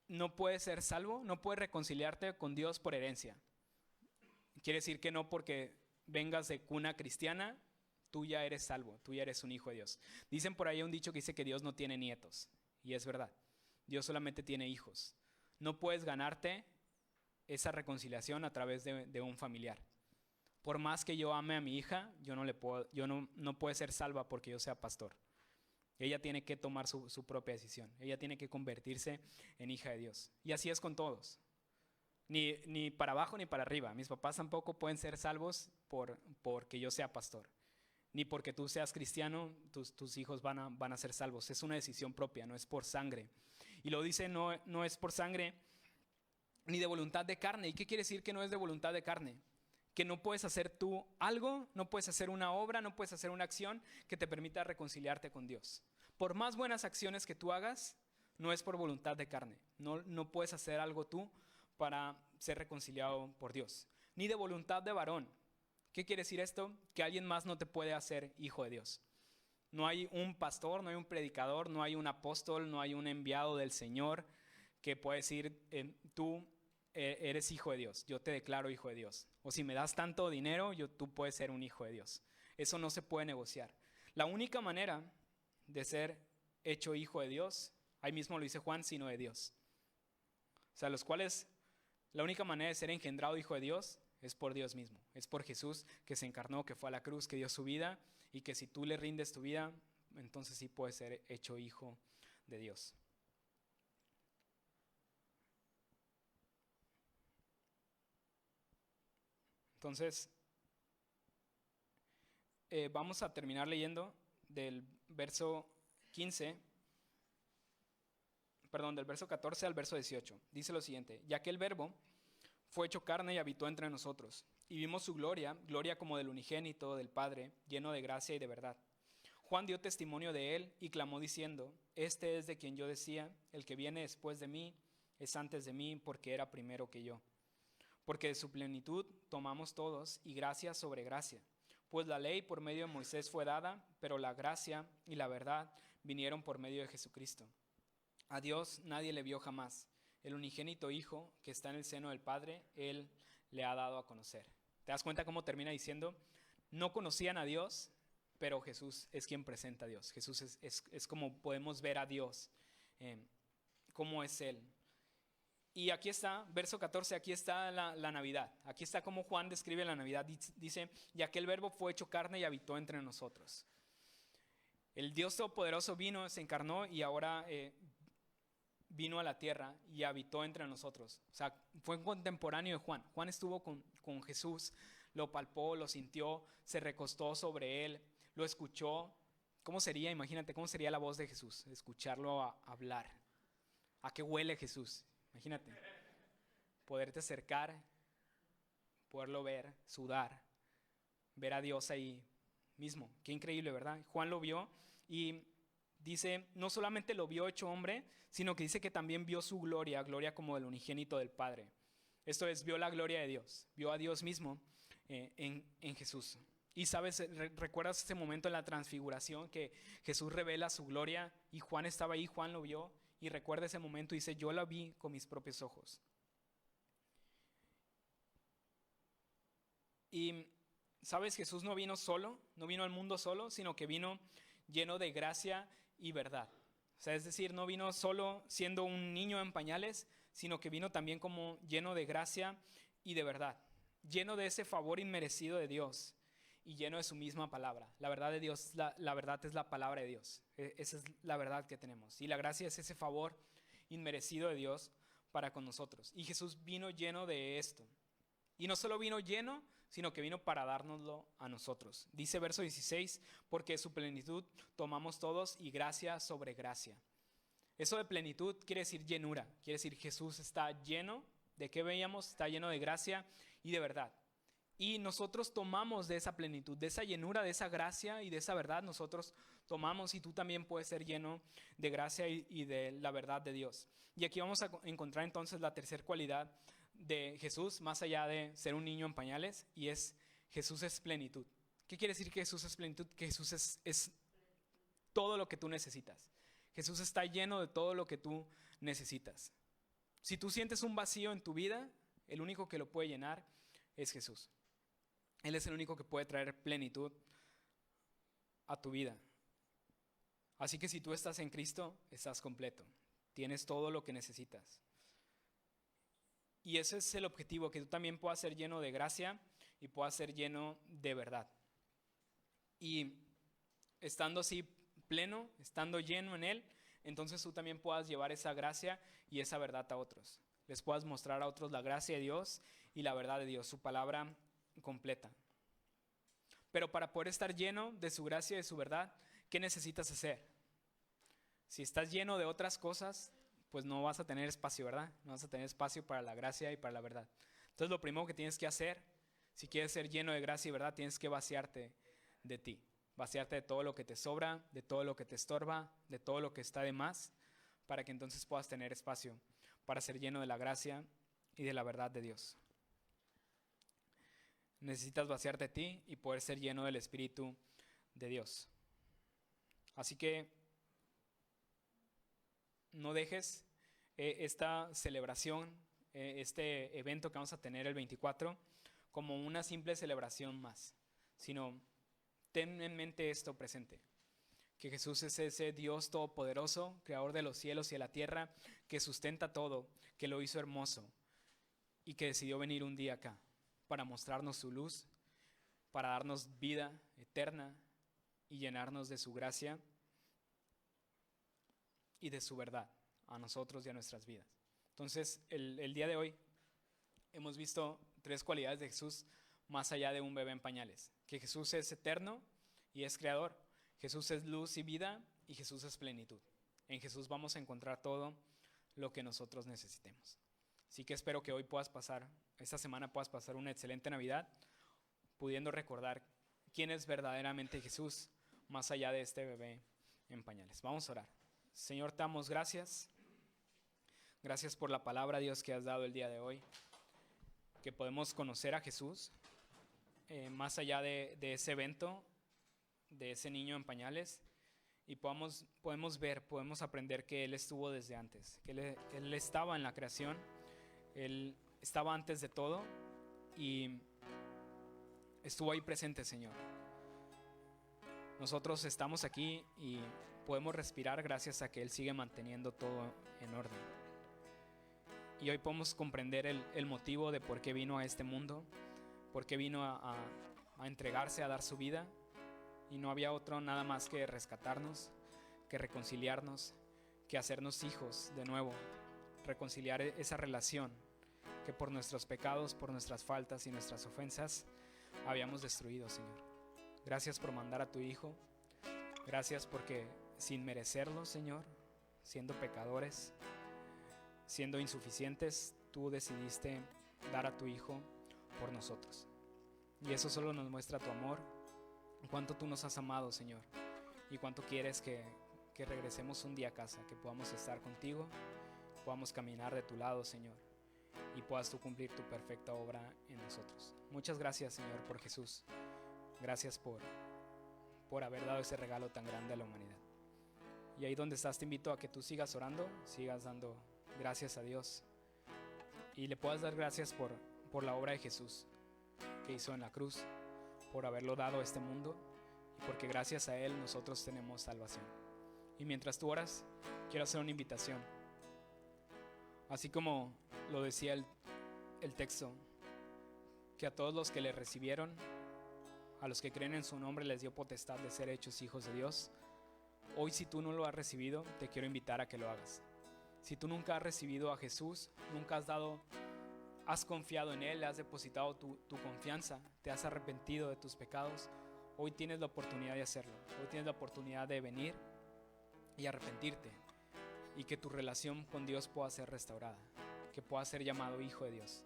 no puedes ser salvo, no puedes reconciliarte con Dios por herencia. Quiere decir que no porque vengas de cuna cristiana, tú ya eres salvo, tú ya eres un hijo de Dios. Dicen por ahí un dicho que dice que Dios no tiene nietos, y es verdad. Dios solamente tiene hijos. No puedes ganarte esa reconciliación a través de un familiar. Por más que yo ame a mi hija, no puede ser salva porque yo sea pastor. Ella tiene que tomar su propia decisión. Ella tiene que convertirse en hija de Dios. Y así es con todos. Ni para abajo ni para arriba. Mis papás tampoco pueden ser salvos porque yo sea pastor. Ni porque tú seas cristiano, tus hijos van a ser salvos. Es una decisión propia, no es por sangre. Y lo dice, no es por sangre ni de voluntad de carne. ¿Y qué quiere decir que no es de voluntad de carne? Que no puedes hacer tú algo, no puedes hacer una obra, no puedes hacer una acción que te permita reconciliarte con Dios. Por más buenas acciones que tú hagas, no es por voluntad de carne. No puedes hacer algo tú para ser reconciliado por Dios, ni de voluntad de varón. ¿Qué quiere decir esto? Que alguien más no te puede hacer hijo de Dios. No hay un pastor, no hay un predicador, no hay un apóstol, no hay un enviado del Señor que pueda decir, tú eres hijo de Dios, yo te declaro hijo de Dios. O si me das tanto dinero, tú puedes ser un hijo de Dios. Eso no se puede negociar. La única manera de ser hecho hijo de Dios, ahí mismo lo dice Juan, sino de Dios. O sea, los cuales, la única manera de ser engendrado hijo de Dios es por Dios mismo. Es por Jesús que se encarnó, que fue a la cruz, que dio su vida, y que si tú le rindes tu vida, entonces sí puedes ser hecho hijo de Dios. Entonces, vamos a terminar leyendo del verso 14 al verso 18. Dice lo siguiente: ya que el Verbo fue hecho carne y habitó entre nosotros, y vimos su gloria, gloria como del unigénito del Padre, lleno de gracia y de verdad. Juan dio testimonio de él y clamó diciendo: este es de quien yo decía, el que viene después de mí es antes de mí, porque era primero que yo. Porque de su plenitud tomamos todos, y gracia sobre gracia. Pues la ley por medio de Moisés fue dada, pero la gracia y la verdad vinieron por medio de Jesucristo. A Dios nadie le vio jamás. El unigénito Hijo que está en el seno del Padre, Él le ha dado a conocer. ¿Te das cuenta cómo termina diciendo? No conocían a Dios, pero Jesús es quien presenta a Dios. Jesús es como podemos ver a Dios, cómo es Él. Y aquí está, verso 14, aquí está la Navidad. Aquí está cómo Juan describe la Navidad. Dice, ya que el Verbo fue hecho carne y habitó entre nosotros. El Dios Todopoderoso vino, se encarnó y ahora vino a la tierra y habitó entre nosotros. O sea, fue un contemporáneo de Juan. Juan estuvo con Jesús, lo palpó, lo sintió, se recostó sobre él, lo escuchó. ¿Cómo sería? Imagínate, ¿cómo sería la voz de Jesús? Escucharlo hablar. ¿A qué huele Jesús? Imagínate, poderte acercar, poderlo ver, sudar, ver a Dios ahí mismo. Qué increíble, ¿verdad? Juan lo vio y dice, no solamente lo vio hecho hombre, sino que dice que también vio su gloria, gloria como del unigénito del Padre. Esto es, vio la gloria de Dios, vio a Dios mismo en Jesús. Y sabes, ¿recuerdas ese momento en la transfiguración que Jesús revela su gloria y Juan estaba ahí, Juan lo vio? Y recuerda ese momento y dice, yo la vi con mis propios ojos. Y sabes, Jesús no vino solo, no vino al mundo solo, sino que vino lleno de gracia y verdad. O sea, es decir, no vino solo siendo un niño en pañales, sino que vino también como lleno de gracia y de verdad. Lleno de ese favor inmerecido de Dios y lleno de su misma palabra. La verdad de Dios, la verdad es la palabra de Dios. Esa es la verdad que tenemos. Y la gracia es ese favor inmerecido de Dios para con nosotros. Y Jesús vino lleno de esto. Y no solo vino lleno, sino que vino para dárnoslo a nosotros. Dice verso 16, porque de su plenitud tomamos todos y gracia sobre gracia. Eso de plenitud quiere decir llenura. Quiere decir Jesús está lleno. ¿De qué veíamos? Está lleno de gracia y de verdad. Y nosotros tomamos de esa plenitud, de esa llenura, de esa gracia y de esa verdad. Nosotros tomamos y tú también puedes ser lleno de gracia y de la verdad de Dios. Y aquí vamos a encontrar entonces la tercera cualidad de Jesús, más allá de ser un niño en pañales, y es Jesús es plenitud. ¿Qué quiere decir que Jesús es plenitud? Que Jesús es todo lo que tú necesitas. Jesús está lleno de todo lo que tú necesitas. Si tú sientes un vacío en tu vida, el único que lo puede llenar es Jesús. Él es el único que puede traer plenitud a tu vida. Así que si tú estás en Cristo, estás completo. Tienes todo lo que necesitas. Y ese es el objetivo, que tú también puedas ser lleno de gracia y puedas ser lleno de verdad. Y estando así pleno, estando lleno en Él, entonces tú también puedas llevar esa gracia y esa verdad a otros. Les puedas mostrar a otros la gracia de Dios y la verdad de Dios, su palabra completa. Pero para poder estar lleno de su gracia y de su verdad, ¿qué necesitas hacer? Si estás lleno de otras cosas, pues no vas a tener espacio, ¿verdad? No vas a tener espacio para la gracia y para la verdad. Entonces lo primero que tienes que hacer, si quieres ser lleno de gracia y verdad, tienes que vaciarte de ti. Vaciarte de todo lo que te sobra, de todo lo que te estorba, de todo lo que está de más, para que entonces puedas tener espacio para ser lleno de la gracia y de la verdad de Dios. Necesitas vaciarte de ti y poder ser lleno del Espíritu de Dios. Así que no dejes esta celebración, este evento que vamos a tener el 24, como una simple celebración más, sino ten en mente esto presente, que Jesús es ese Dios todopoderoso, creador de los cielos y de la tierra, que sustenta todo, que lo hizo hermoso y que decidió venir un día acá para mostrarnos su luz, para darnos vida eterna y llenarnos de su gracia y de su verdad a nosotros y a nuestras vidas. Entonces, el día de hoy hemos visto 3 cualidades de Jesús más allá de un bebé en pañales. Que Jesús es eterno y es creador. Jesús es luz y vida y Jesús es plenitud. En Jesús vamos a encontrar todo lo que nosotros necesitemos. Así que espero que hoy esta semana puedas pasar una excelente Navidad, pudiendo recordar quién es verdaderamente Jesús más allá de este bebé en pañales. Vamos a orar. Señor, te damos gracias. Gracias por la palabra, Dios, que has dado el día de hoy. Que podemos conocer a Jesús más allá de ese evento, de ese niño en pañales, y podemos aprender que Él estuvo desde antes, que Él estaba en la creación, Él estaba antes de todo y estuvo ahí presente, Señor. Nosotros estamos aquí y podemos respirar gracias a que Él sigue manteniendo todo en orden. Y hoy podemos comprender el motivo de por qué vino a este mundo, por qué vino a entregarse, a dar su vida. Y no había otro nada más que rescatarnos, que reconciliarnos, que hacernos hijos de nuevo, reconciliar esa relación que por nuestros pecados, por nuestras faltas y nuestras ofensas habíamos destruido, Señor. Gracias por mandar a tu Hijo. Gracias porque sin merecerlo, Señor, siendo pecadores, siendo insuficientes, tú decidiste dar a tu Hijo por nosotros. Y eso solo nos muestra tu amor, cuánto tú nos has amado, Señor, y cuánto quieres que regresemos un día a casa, que podamos estar contigo, podamos caminar de tu lado, Señor, y puedas tú cumplir tu perfecta obra en nosotros. Muchas gracias, Señor, por Jesús. Gracias por haber dado ese regalo tan grande a la humanidad. Y ahí donde estás te invito a que tú sigas orando, sigas dando gracias a Dios y le puedas dar gracias por la obra de Jesús que hizo en la cruz, por haberlo dado a este mundo y porque gracias a Él nosotros tenemos salvación. Y mientras tú oras, quiero hacer una invitación. Así como lo decía el texto, que a todos los que le recibieron, a los que creen en su nombre, les dio potestad de ser hechos hijos de Dios. Hoy, si tú no lo has recibido, te quiero invitar a que lo hagas. Si tú nunca has recibido a Jesús, nunca has confiado en Él, le has depositado tu confianza, te has arrepentido de tus pecados, hoy tienes la oportunidad de hacerlo. Hoy tienes la oportunidad de venir y arrepentirte y que tu relación con Dios pueda ser restaurada, que puedas ser llamado hijo de Dios.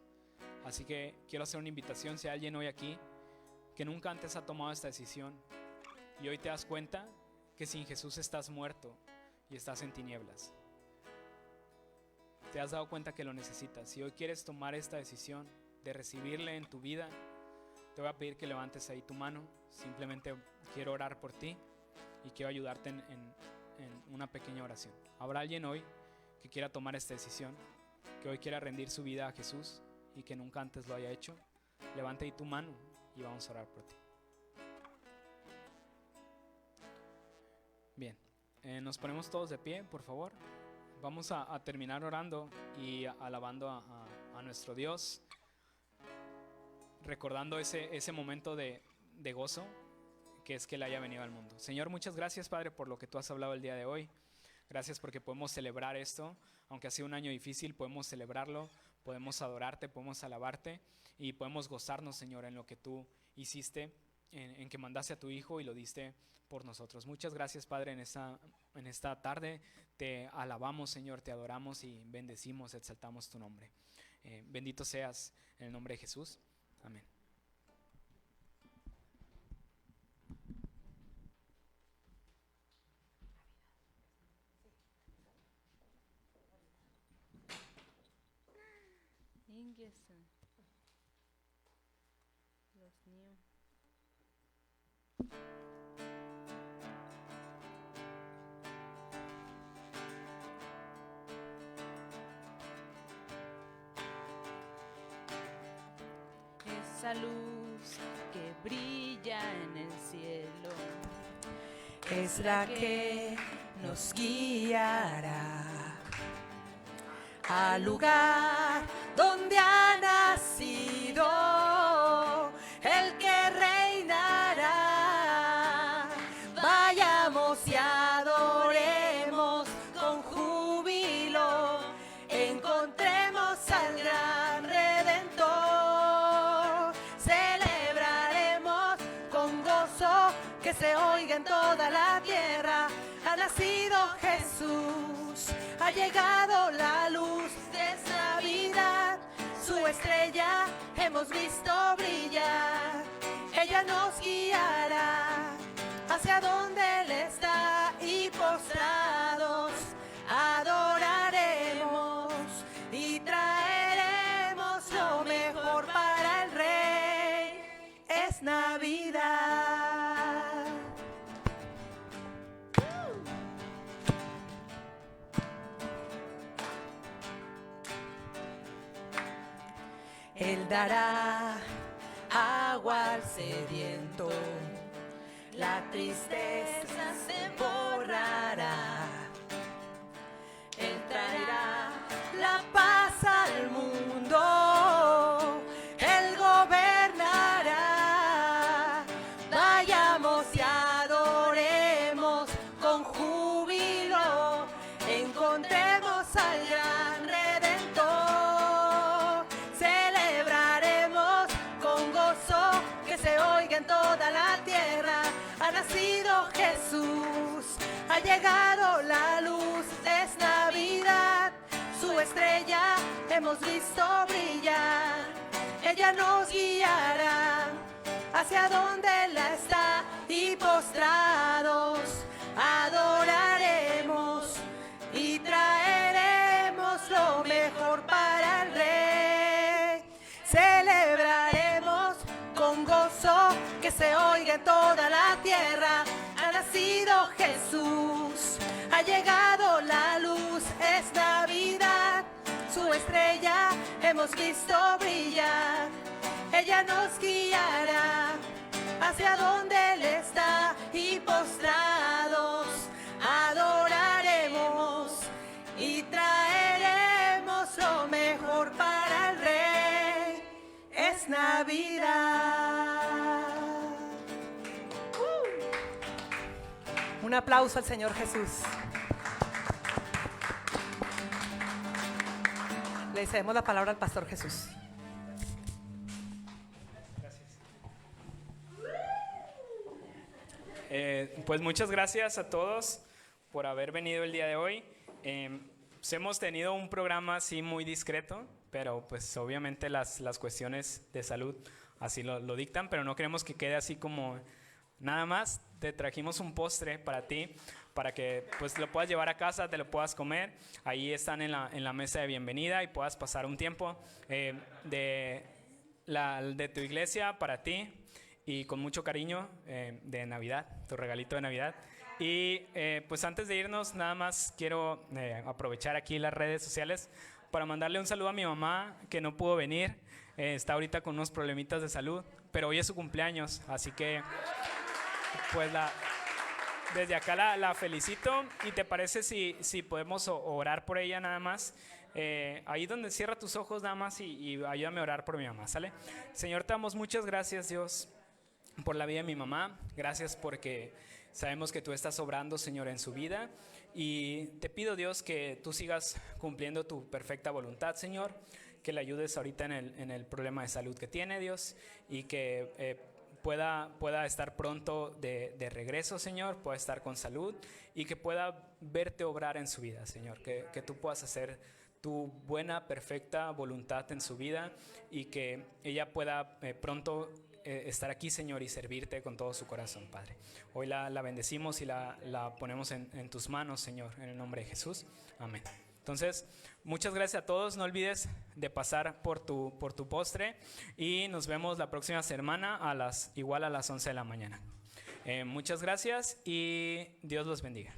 Así que quiero hacer una invitación. Si hay alguien hoy aquí que nunca antes ha tomado esta decisión y hoy te das cuenta que sin Jesús estás muerto y estás en tinieblas, te has dado cuenta que lo necesitas. Si hoy quieres tomar esta decisión de recibirle en tu vida, te voy a pedir que levantes ahí tu mano. Simplemente quiero orar por ti y quiero ayudarte en una pequeña oración. ¿Habrá alguien hoy que quiera tomar esta decisión, que hoy quiera rendir su vida a Jesús y que nunca antes lo haya hecho? Levanta ahí tu mano y vamos a orar por ti. Bien, nos ponemos todos de pie, por favor. Vamos a terminar orando y alabando a nuestro Dios, recordando ese momento de gozo que es que Él haya venido al mundo. Señor, muchas gracias, Padre, por lo que tú has hablado el día de hoy. Gracias porque podemos celebrar esto, aunque ha sido un año difícil, podemos celebrarlo, podemos adorarte, podemos alabarte y podemos gozarnos, Señor, en lo que tú hiciste, en que mandaste a tu Hijo y lo diste por nosotros. Muchas gracias, Padre, en esta tarde te alabamos, Señor, te adoramos y bendecimos, exaltamos tu nombre. Bendito seas en el nombre de Jesús. Amén. Esa luz que brilla en el cielo es la que nos guiará al lugar donde ha nacido el que reinará. Vayamos y adoremos con júbilo, encontremos al gran Redentor. Celebraremos con gozo que se oiga en toda la tierra. Ha nacido Jesús, ha llegado la luz de Navidad. Su estrella hemos visto brillar. Ella nos guiará hacia donde Él está y postrados adoraremos y traeremos lo mejor para el Rey. Es Navidad. Él dará agua al sediento, la tristeza se borrará. Él traerá la paz al mundo, Él gobernará. Vayamos y adoremos con júbilo, encontremos al gran Redentor. Celebraremos con gozo que se oiga en toda la tierra. Ha nacido Jesús, ha llegado la luz, es Navidad. Su estrella hemos visto brillar. Ella nos guiará hacia donde Él está y postrados adoraremos y traeremos lo mejor para el Rey. Celebraremos con gozo que se oiga en toda la tierra. Ha nacido Jesús, ha llegado la luz, es Navidad. Su estrella hemos visto brillar. Ella nos guiará hacia donde Él está y postrados adoraremos y traeremos lo mejor para el Rey. Es Navidad. Un aplauso al Señor Jesús. Le cedemos la palabra al Pastor Jesús. Pues muchas gracias a todos por haber venido el día de hoy. Pues hemos tenido un programa así muy discreto, pero pues obviamente las cuestiones de salud así lo dictan, pero no queremos que quede así como nada más. Te trajimos un postre para ti, para que pues lo puedas llevar a casa, te lo puedas comer. Ahí están en la mesa de bienvenida y puedas pasar un tiempo de tu iglesia para ti y con mucho cariño de Navidad, tu regalito de Navidad. Y pues antes de irnos, nada más quiero aprovechar aquí las redes sociales para mandarle un saludo a mi mamá que no pudo venir. Está ahorita con unos problemitas de salud, pero hoy es su cumpleaños, así que pues desde acá la felicito. ¿Y te parece si podemos orar por ella nada más? Ahí donde cierra tus ojos nada más y ayúdame a orar por mi mamá, ¿sale? Señor, te damos muchas gracias, Dios, por la vida de mi mamá. Gracias porque sabemos que tú estás obrando, Señor, en su vida. Y te pido, Dios, que tú sigas cumpliendo tu perfecta voluntad, Señor. Que le ayudes ahorita en el problema de salud que tiene, Dios. Y que pueda estar pronto de regreso, Señor. Pueda estar con salud. Y que pueda verte obrar en su vida, Señor. Que tú puedas hacer tu buena, perfecta voluntad en su vida. Y que ella pueda pronto estar aquí, Señor, y servirte con todo su corazón, Padre. Hoy la bendecimos y la ponemos en tus manos, Señor, en el nombre de Jesús. Amén. Entonces, muchas gracias a todos. No olvides de pasar por tu postre y nos vemos la próxima semana igual a las 11 de la mañana. Muchas gracias y Dios los bendiga.